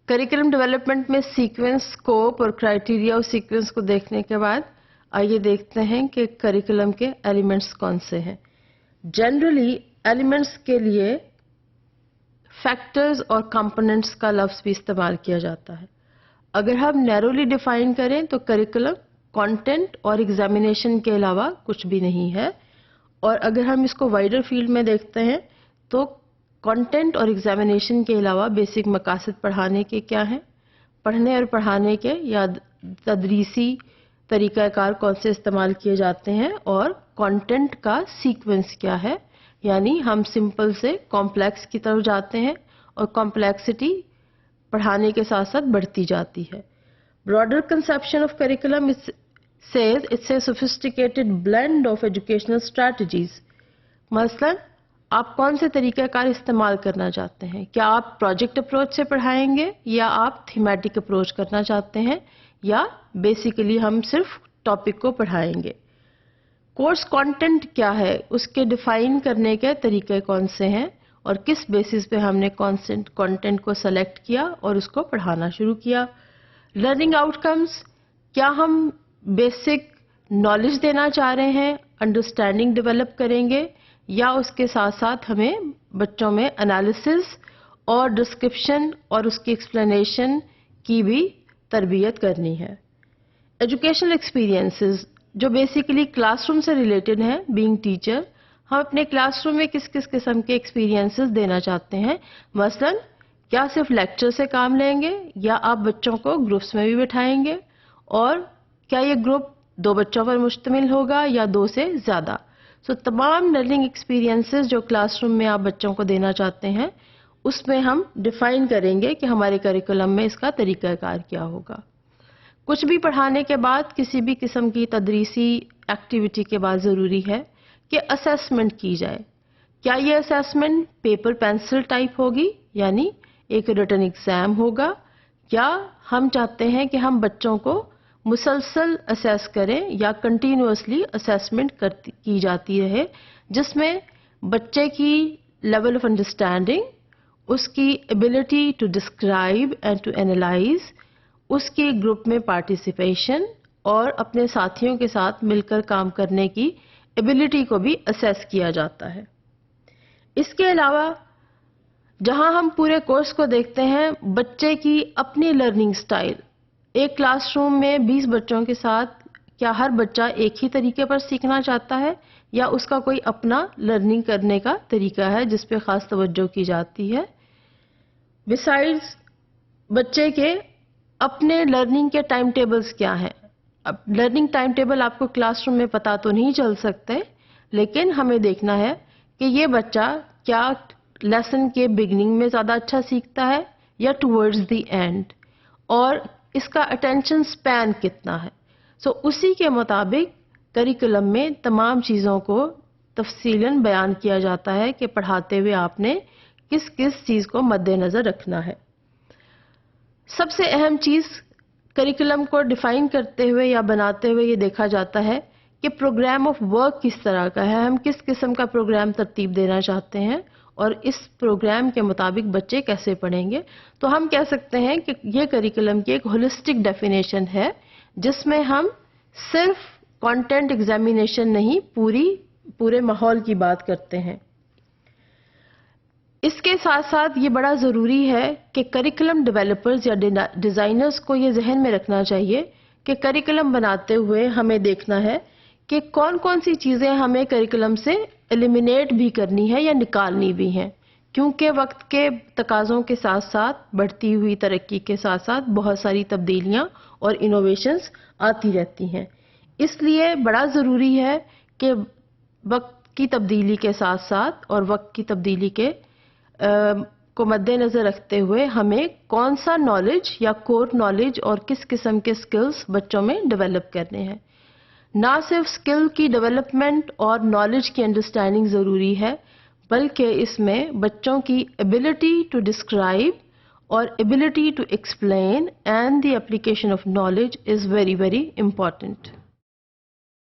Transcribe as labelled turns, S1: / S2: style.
S1: Curriculum development में sequence, scope और criteria और सीक्वेंस को देखने के बाद आइए देखते हैं कि करिकुलम के एलिमेंट्स कौन से हैं। जनरली एलिमेंट्स के लिए फैक्टर्स और कंपोनेंट्स का लफ्ज़ भी इस्तेमाल किया जाता है। अगर हम नैरोली डिफाइन करें तो करिकुलम कंटेंट और एग्जामिनेशन के अलावा कुछ भी नहीं है, और अगर हम इसको वाइडर फील्ड में देखते हैं तो कंटेंट और एग्जामिनेशन के अलावा बेसिक मकासद पढ़ाने के क्या हैं, पढ़ने और पढ़ाने के या तदरीसी तरीक़ाकार कौन से इस्तेमाल किए जाते हैं, और कंटेंट का सीक्वेंस क्या है, यानी हम सिंपल से कॉम्प्लेक्स की तरफ जाते हैं और कॉम्प्लेक्सिटी पढ़ाने के साथ साथ बढ़ती जाती है। Broader conception of curriculum says it's a sophisticated blend of educational strategies। मसलन आप कौन से तरीक़ाकार इस्तेमाल करना चाहते हैं? क्या आप प्रोजेक्ट अप्रोच से पढ़ाएंगे या आप थीमेटिक अप्रोच करना चाहते हैं, या बेसिकली हम सिर्फ टॉपिक को पढ़ाएंगे? कोर्स कंटेंट क्या है, उसके डिफाइन करने के तरीके कौन से हैं और किस बेसिस पे हमने कंटेंट को सेलेक्ट किया और उसको पढ़ाना शुरू किया? लर्निंग आउटकम्स, क्या हम बेसिक नॉलेज देना चाह रहे हैं, अंडरस्टैंडिंग डेवलप करेंगे, या उसके साथ साथ हमें बच्चों में एनालिसिस और डिस्क्रिप्शन और उसकी एक्सप्लेनेशन की भी तरबियत करनी है? एजुकेशनल एक्सपीरियंसेस जो बेसिकली क्लासरूम से रिलेटेड हैं, बीइंग टीचर हम अपने क्लासरूम में किस किस किस्म के एक्सपीरियंसेस देना चाहते हैं? मसलन क्या सिर्फ लेक्चर से काम लेंगे या आप बच्चों को ग्रुप्स में भी बिठाएंगे, और क्या ये ग्रुप 2 बच्चों पर मुश्तमिल होगा या 2 से ज़्यादा? तमाम लर्निंग एक्सपीरियंसेस जो क्लासरूम में आप बच्चों को देना चाहते हैं उसमें हम डिफाइन करेंगे कि हमारे करिकुलम में इसका तरीक़ाकार क्या होगा। कुछ भी पढ़ाने के बाद किसी भी किस्म की तदरीसी एक्टिविटी के बाद ज़रूरी है कि असेसमेंट की जाए। क्या ये असेसमेंट पेपर पेंसिल टाइप होगी, यानी एक रिटन एग्ज़ाम होगा, या हम चाहते हैं कि हम बच्चों को मुसलसल असेस करें या कंटिन्यूअसली असेसमेंट की जाती रहे, जिसमें बच्चे की लेवल ऑफ अंडरस्टैंडिंग, उसकी ability to describe and to analyse, उसकी ग्रुप में पार्टिसिपेशन और अपने साथियों के साथ मिलकर काम करने की एबिलिटी को भी असेस किया जाता है। इसके अलावा जहां हम पूरे कोर्स को देखते हैं, बच्चे की अपनी लर्निंग स्टाइल, एक क्लासरूम में 20 बच्चों के साथ क्या हर बच्चा एक ही तरीके पर सीखना चाहता है, या उसका कोई अपना लर्निंग करने का तरीका है जिस पे खास तवज्जो की जाती है? बिसाइड्स बच्चे के अपने लर्निंग के टाइम टेबल्स क्या हैं? अब लर्निंग टाइम टेबल आपको क्लासरूम में पता तो नहीं चल सकते, लेकिन हमें देखना है कि ये बच्चा क्या लेसन के बिगनिंग में ज़्यादा अच्छा सीखता है या टुवर्ड्स द एंड, और इसका अटेंशन स्पैन कितना है। उसी के मुताबिक करिकुलम में तमाम चीज़ों को तफसीलन बयान किया जाता है कि पढ़ाते हुए आपने किस किस चीज़ को मद्देनज़र रखना है। सबसे अहम चीज़ करिकुलम को डिफ़ाइन करते हुए या बनाते हुए ये देखा जाता है कि प्रोग्राम ऑफ वर्क किस तरह का है, हम किस किस्म का प्रोग्राम तरतीब देना चाहते हैं और इस प्रोग्राम के मुताबिक बच्चे कैसे पढ़ेंगे। तो हम कह सकते हैं कि ये करिकुलम की एक होलिस्टिक डेफिनेशन है, जिसमें हम सिर्फ कंटेंट एग्जामिनेशन नहीं, पूरे माहौल की बात करते हैं। इसके साथ साथ ये बड़ा ज़रूरी है कि करिकुलम डेवलपर्स या डिज़ाइनर्स को ये जहन में रखना चाहिए कि करिकुलम बनाते हुए हमें देखना है कि कौन कौन सी चीज़ें हमें करिकुलम से एलिमिनेट भी करनी है या निकालनी भी हैं, क्योंकि वक्त के तकाज़ों के साथ साथ बढ़ती हुई तरक्की के साथ साथ बहुत सारी तब्दीलियां और इनोवेशंस आती रहती हैं। इसलिए बड़ा ज़रूरी है कि वक्त की तब्दीली के साथ साथ और वक्त की तब्दीली के को मद्देनज़र रखते हुए हमें कौन सा नॉलेज या कोर नॉलेज और किस किस्म के स्किल्स बच्चों में डेवलप करने हैं। ना सिर्फ स्किल की डेवलपमेंट और नॉलेज की अंडरस्टैंडिंग ज़रूरी है, बल्कि इसमें बच्चों की एबिलिटी टू डिस्क्राइब और ability to explain and the application of knowledge is very very important.